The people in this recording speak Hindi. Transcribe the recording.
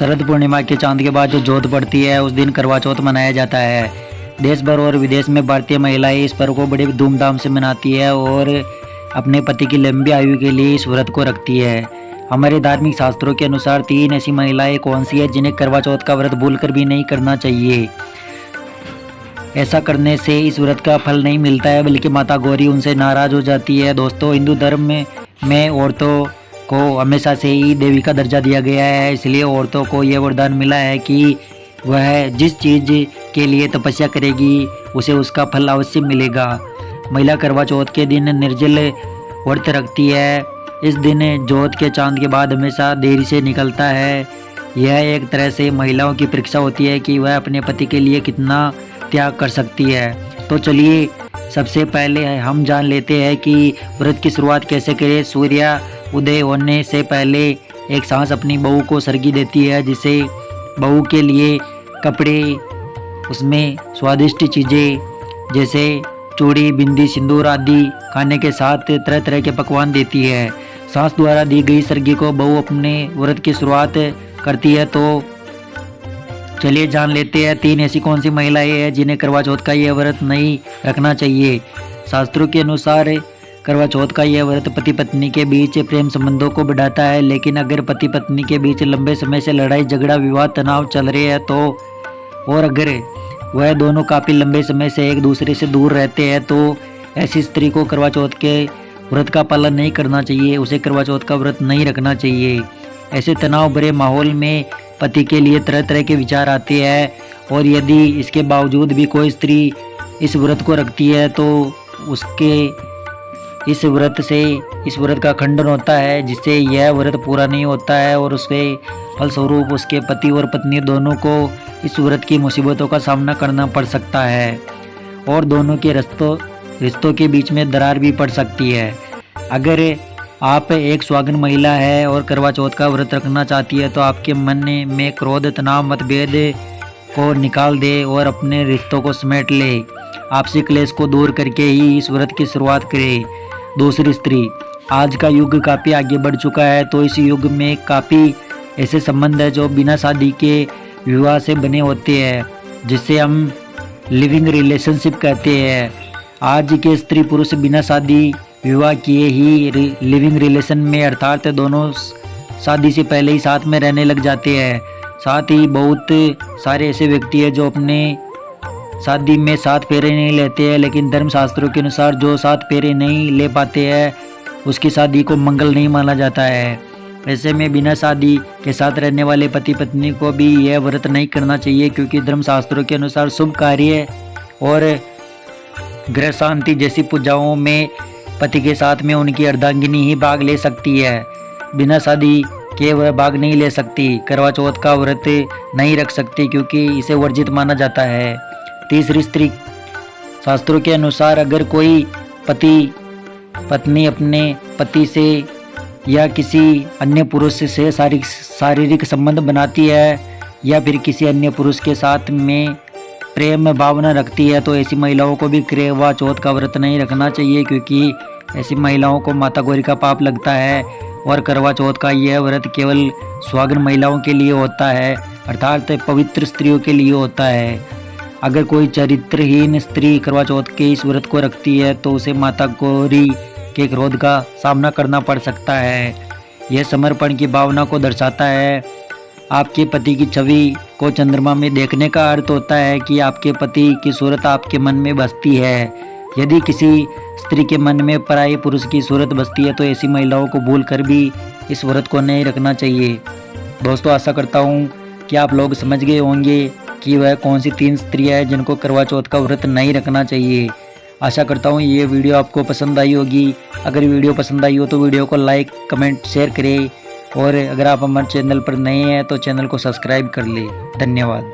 शरद पूर्णिमा के चांद के बाद जो जोत पड़ती है उस दिन करवा चौथ मनाया जाता है। देश भर और विदेश में भारतीय महिलाएं इस पर्व को बड़े धूमधाम से मनाती है और अपने पति की लंबी आयु के लिए इस व्रत को रखती है। हमारे धार्मिक शास्त्रों के अनुसार 3 ऐसी महिलाएं कौन सी है जिन्हें करवा चौथ का व्रत भूलकर भी नहीं करना चाहिए। ऐसा करने से इस व्रत का फल नहीं मिलता है बल्कि माता गौरी उनसे नाराज हो जाती है। दोस्तों, हिंदू धर्म में औरतों को हमेशा से ही देवी का दर्जा दिया गया है, इसलिए औरतों को यह वरदान मिला है कि वह जिस चीज़ के लिए तपस्या करेगी उसे उसका फल अवश्य मिलेगा। महिला करवा चौथ के दिन निर्जल व्रत रखती है। इस दिन जोत के चांद के बाद हमेशा देरी से निकलता है। यह एक तरह से महिलाओं की परीक्षा होती है कि वह अपने पति के लिए कितना त्याग कर सकती है। तो चलिए सबसे पहले हम जान लेते हैं कि व्रत की शुरुआत कैसे करें। सूर्य उदय होने से पहले एक सांस अपनी बहू को सरगी देती है, जिसे बहू के लिए कपड़े, उसमें स्वादिष्ट चीज़ें जैसे चूड़ी, बिंदी, सिंदूर आदि खाने के साथ तरह तरह के पकवान देती है। सांस द्वारा दी गई सरगी को बहू अपने व्रत की शुरुआत करती है। तो चलिए जान लेते हैं 3 ऐसी कौन सी महिलाएं हैं जिन्हें करवा चौथ का यह व्रत नहीं रखना चाहिए। शास्त्रों के अनुसार करवा चौथ का यह व्रत पति पत्नी के बीच प्रेम संबंधों को बढ़ाता है, लेकिन अगर पति पत्नी के बीच लंबे समय से लड़ाई झगड़ा विवाद तनाव चल रहे हैं तो और अगर वह दोनों काफ़ी लंबे समय से एक दूसरे से दूर रहते हैं तो ऐसी स्त्री को करवा चौथ के व्रत का पालन नहीं करना चाहिए, उसे करवा चौथ का व्रत नहीं रखना चाहिए। ऐसे तनाव भरे माहौल में पति के लिए तरह तरह के विचार आते हैं और यदि इसके बावजूद भी कोई स्त्री इस व्रत को रखती है तो उसके इस व्रत का खंडन होता है, जिससे यह व्रत पूरा नहीं होता है और उसके फलस्वरूप उसके पति और पत्नी दोनों को इस व्रत की मुसीबतों का सामना करना पड़ सकता है और दोनों के रिश्तों के बीच में दरार भी पड़ सकती है। अगर आप एक सुहागन महिला है और करवा चौथ का व्रत रखना चाहती है तो आपके मन में क्रोध, तनाव, मतभेद को निकाल दे और अपने रिश्तों को समेट ले। आपसी क्लेश को दूर करके ही इस व्रत की शुरुआत करें। दूसरी स्त्री, आज का युग काफ़ी आगे बढ़ चुका है, तो इस युग में काफ़ी ऐसे संबंध है जो बिना शादी के विवाह से बने होते हैं, जिसे हम लिविंग रिलेशनशिप कहते हैं। आज के स्त्री पुरुष बिना शादी विवाह किए ही लिविंग रिलेशन में, अर्थात दोनों शादी से पहले ही साथ में रहने लग जाते हैं। साथ ही बहुत सारे ऐसे व्यक्ति हैं जो अपने शादी में 7 फेरे नहीं लेते हैं, लेकिन धर्मशास्त्रों के अनुसार जो 7 फेरे नहीं ले पाते हैं उसकी शादी को मंगल नहीं माना जाता है। ऐसे में बिना शादी के साथ रहने वाले पति पत्नी को भी यह व्रत नहीं करना चाहिए, क्योंकि धर्मशास्त्रों के अनुसार शुभ कार्य और गृह शांति जैसी पूजाओं में पति के साथ में उनकी अर्धांगिनी ही भाग ले सकती है, बिना शादी के वह भाग नहीं ले सकती। करवा चौथ का व्रत नहीं रख सकती क्योंकि इसे वर्जित माना जाता है। तीसरी स्त्री, शास्त्रों के अनुसार अगर कोई पत्नी अपने पति से या किसी अन्य पुरुष से शारीरिक संबंध बनाती है या फिर किसी अन्य पुरुष के साथ में प्रेम भावना रखती है तो ऐसी महिलाओं को भी करवा चौथ का व्रत नहीं रखना चाहिए, क्योंकि ऐसी महिलाओं को माता गौरी का पाप लगता है और करवा चौथ का यह व्रत केवल सुहागन महिलाओं के लिए होता है, अर्थात पवित्र स्त्रियों के लिए होता है। अगर कोई चरित्रहीन स्त्री करवा चौथ के इस व्रत को रखती है तो उसे माता गौरी के क्रोध का सामना करना पड़ सकता है। यह समर्पण की भावना को दर्शाता है। आपके पति की छवि को चंद्रमा में देखने का अर्थ होता है कि आपके पति की सूरत आपके मन में बसती है। यदि किसी स्त्री के मन में पराये पुरुष की सूरत बसती है तो ऐसी महिलाओं को भूल कर भी इस व्रत को नहीं रखना चाहिए। दोस्तों, आशा करता हूँ कि आप लोग समझ गए होंगे कि वह कौन सी 3 स्त्रियाँ हैं जिनको करवा चौथ का व्रत नहीं रखना चाहिए। आशा करता हूँ ये वीडियो आपको पसंद आई होगी। अगर वीडियो पसंद आई हो तो वीडियो को लाइक, कमेंट, शेयर करें और अगर आप हमारे चैनल पर नए हैं तो चैनल को सब्सक्राइब कर लें। धन्यवाद।